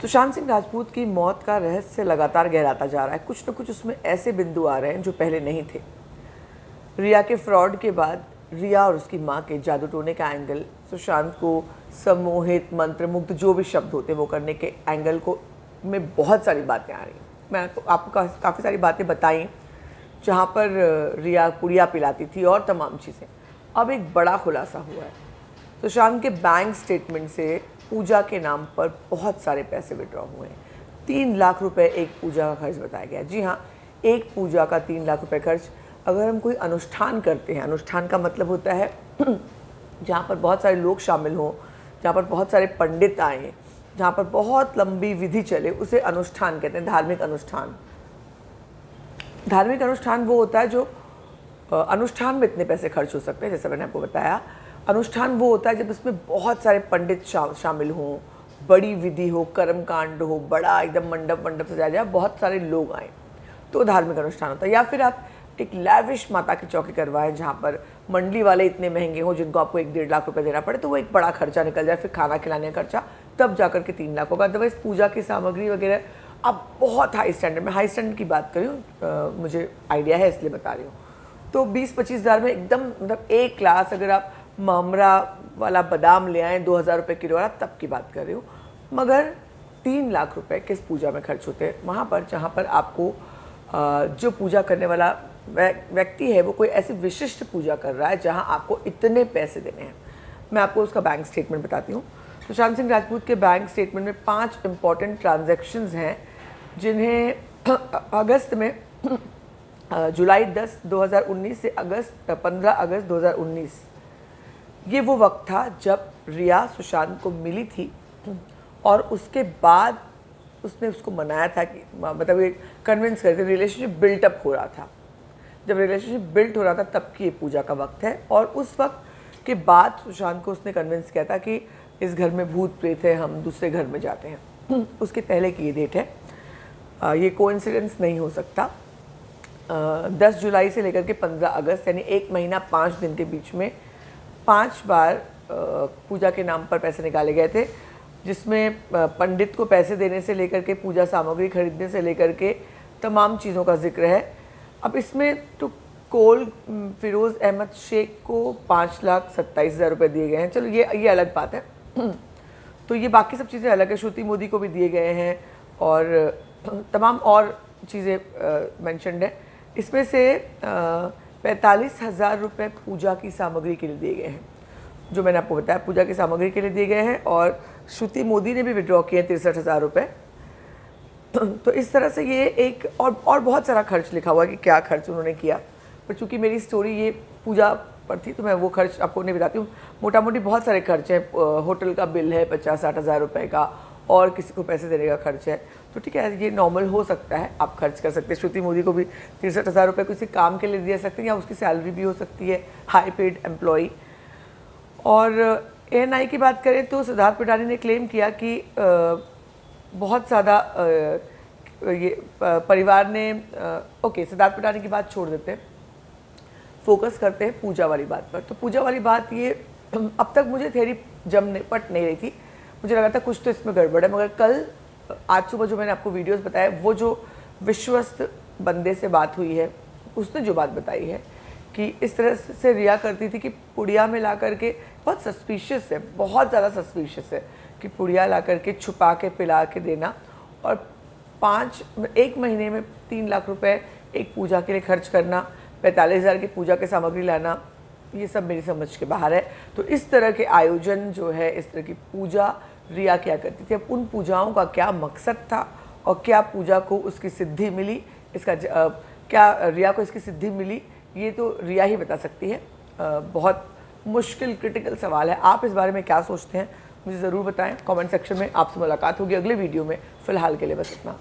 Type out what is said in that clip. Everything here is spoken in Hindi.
सुशांत सिंह राजपूत की मौत का रहस्य लगातार गहराता जा रहा है। कुछ न कुछ उसमें ऐसे बिंदु आ रहे हैं जो पहले नहीं थे। रिया के फ्रॉड के बाद रिया और उसकी माँ के जादू टोने का एंगल, सुशांत को सम्मोहित, मंत्रमुग्ध, जो भी शब्द होते हैं वो करने के एंगल को में बहुत सारी बातें आ रही हैं। मैं आपको काफ़ी सारी बातें बताई जहाँ पर रिया पुड़िया पिलाती थी और तमाम चीज़ें। अब एक बड़ा खुलासा हुआ है। सुशांत के बैंक स्टेटमेंट से पूजा के नाम पर बहुत सारे पैसे विड्रॉ हुए हैं। 3 लाख रुपए एक पूजा का खर्च बताया गया। जी हाँ, एक पूजा का 3 लाख रुपए खर्च। अगर हम कोई अनुष्ठान करते हैं, अनुष्ठान का मतलब होता है जहाँ पर बहुत सारे लोग शामिल हों, जहाँ पर बहुत सारे पंडित आएँ, जहाँ पर बहुत लंबी विधि चले, उसे अनुष्ठान कहते हैं। धार्मिक अनुष्ठान, धार्मिक अनुष्ठान वो होता है जो अनुष्ठान में इतने पैसे खर्च हो सकते हैं। जैसा मैंने आपको बताया, अनुष्ठान वो होता है जब इसमें बहुत सारे पंडित शामिल हों, बड़ी विधि हो, कर्मकांड हो, बड़ा एकदम मंडप सजाया जाए, बहुत सारे लोग आए, तो धार्मिक अनुष्ठान होता है। या फिर आप एक लैविश माता की चौकी करवाएं जहाँ पर मंडली वाले इतने महंगे हों जिनको आपको 1-1.5 लाख रुपए देना पड़े, तो वो एक बड़ा खर्चा निकल जाए। फिर खाना खिलाने का खर्चा तब जाकर के 3 लाख होगा। अदरवाइज पूजा की सामग्री वगैरह अब बहुत हाई स्टैंडर्ड में, हाई स्टैंडर्ड की बात करी हूँ, मुझे आइडिया है इसलिए बता रही हूँ, तो 20-25 हज़ार में एकदम, मतलब एक क्लास अगर आप मामरा वाला बादाम ले आएँ 2,000 रुपये किलो वाला, तब की बात कर रही हूँ। मगर 3 लाख रुपए किस पूजा में खर्च होते हैं? वहाँ पर जहाँ पर आपको जो पूजा करने वाला व्यक्ति है वो कोई ऐसी विशिष्ट पूजा कर रहा है जहाँ आपको इतने पैसे देने हैं। मैं आपको उसका बैंक स्टेटमेंट बताती हूँ। सुशांत सिंह राजपूत के बैंक स्टेटमेंट में 5 इम्पॉर्टेंट ट्रांजैक्शंस हैं जिन्हें अगस्त में जुलाई 10, 2019 से 15 अगस्त 2019, ये वो वक्त था जब रिया सुशांत को मिली थी और उसके बाद उसने उसको मनाया था कि, मतलब ये कन्विंस करके, रिलेशनशिप बिल्टअप हो रहा था। जब रिलेशनशिप बिल्ट हो रहा था तब की ये पूजा का वक्त है। और उस वक्त के बाद सुशांत को उसने कन्विंस किया था कि इस घर में भूत प्रेत है, हम दूसरे घर में जाते हैं। उसके पहले की ये डेट है। ये कोइंसिडेंस नहीं हो सकता। 10 जुलाई से लेकर के 15 अगस्त, यानी 1 महीना 5 दिन के बीच में 5 बार पूजा के नाम पर पैसे निकाले गए थे, जिसमें पंडित को पैसे देने से लेकर के पूजा सामग्री खरीदने से लेकर के तमाम चीज़ों का जिक्र है। अब इसमें तो कोल फिरोज़ अहमद शेख को 5,27,000 रुपये दिए गए हैं। चलो ये अलग बात है। तो ये बाकी सब चीज़ें अलग है। श्रुति मोदी को भी दिए गए हैं और तमाम और चीज़ें मेंशन्ड है। इसमें से 45,000 रुपये पूजा की सामग्री के लिए दिए गए हैं, जो मैंने आपको बताया पूजा की सामग्री के लिए दिए गए हैं। और श्रुति मोदी ने भी विड्रॉ किए 63,000 रुपये। तो इस तरह से ये एक और बहुत सारा खर्च लिखा हुआ है कि क्या खर्च उन्होंने किया, पर चूँकि मेरी स्टोरी ये पूजा पर थी तो मैं वो खर्च आपको नहीं बताती हूँ। मोटा मोटी बहुत सारे खर्च हैं। होटल का बिल है 50-60 हज़ार रुपये का, और किसी को पैसे देने का खर्च है। तो ठीक है, ये नॉर्मल हो सकता है, आप खर्च कर सकते हैं। श्रुति मोदी को भी 63,000 रुपये किसी काम के लिए दे सकते हैं, या उसकी सैलरी भी हो सकती है, हाई पेड एम्प्लॉई। और ANI की बात करें तो सिद्धार्थ पिटानी ने क्लेम किया कि बहुत ज़्यादा ये परिवार ने ओके, सिद्धार्थ पिटानी की बात छोड़ देते हैं, फोकस करते हैं पूजा वाली बात पर। तो पूजा वाली बात ये, अब तक मुझे थ्योरी पट नहीं रही थी, मुझे लगा था कुछ तो इसमें गड़बड़ है। मगर आज सुबह जो मैंने आपको वीडियोस बताया, वो जो विश्वस्त बंदे से बात हुई है, उसने जो बात बताई है कि इस तरह से रिया करती थी कि पुड़िया में ला करके, बहुत सस्पिशियस है, बहुत ज़्यादा सस्पिशियस है कि पुड़िया ला करके छुपा के पिला के देना, और 1 महीने में 3 लाख रुपए एक पूजा के लिए खर्च करना, 45,000 की पूजा की सामग्री लाना, ये सब मेरी समझ के बाहर है। तो इस तरह के आयोजन जो है, इस तरह की पूजा रिया क्या करती थी, अब उन पूजाओं का क्या मकसद था और क्या पूजा को उसकी सिद्धि मिली, इसका क्या रिया को इसकी सिद्धि मिली, ये तो रिया ही बता सकती है। बहुत मुश्किल क्रिटिकल सवाल है। आप इस बारे में क्या सोचते हैं मुझे ज़रूर बताएं कमेंट सेक्शन में। आपसे मुलाकात होगी अगले वीडियो में। फ़िलहाल के लिए बस इतना।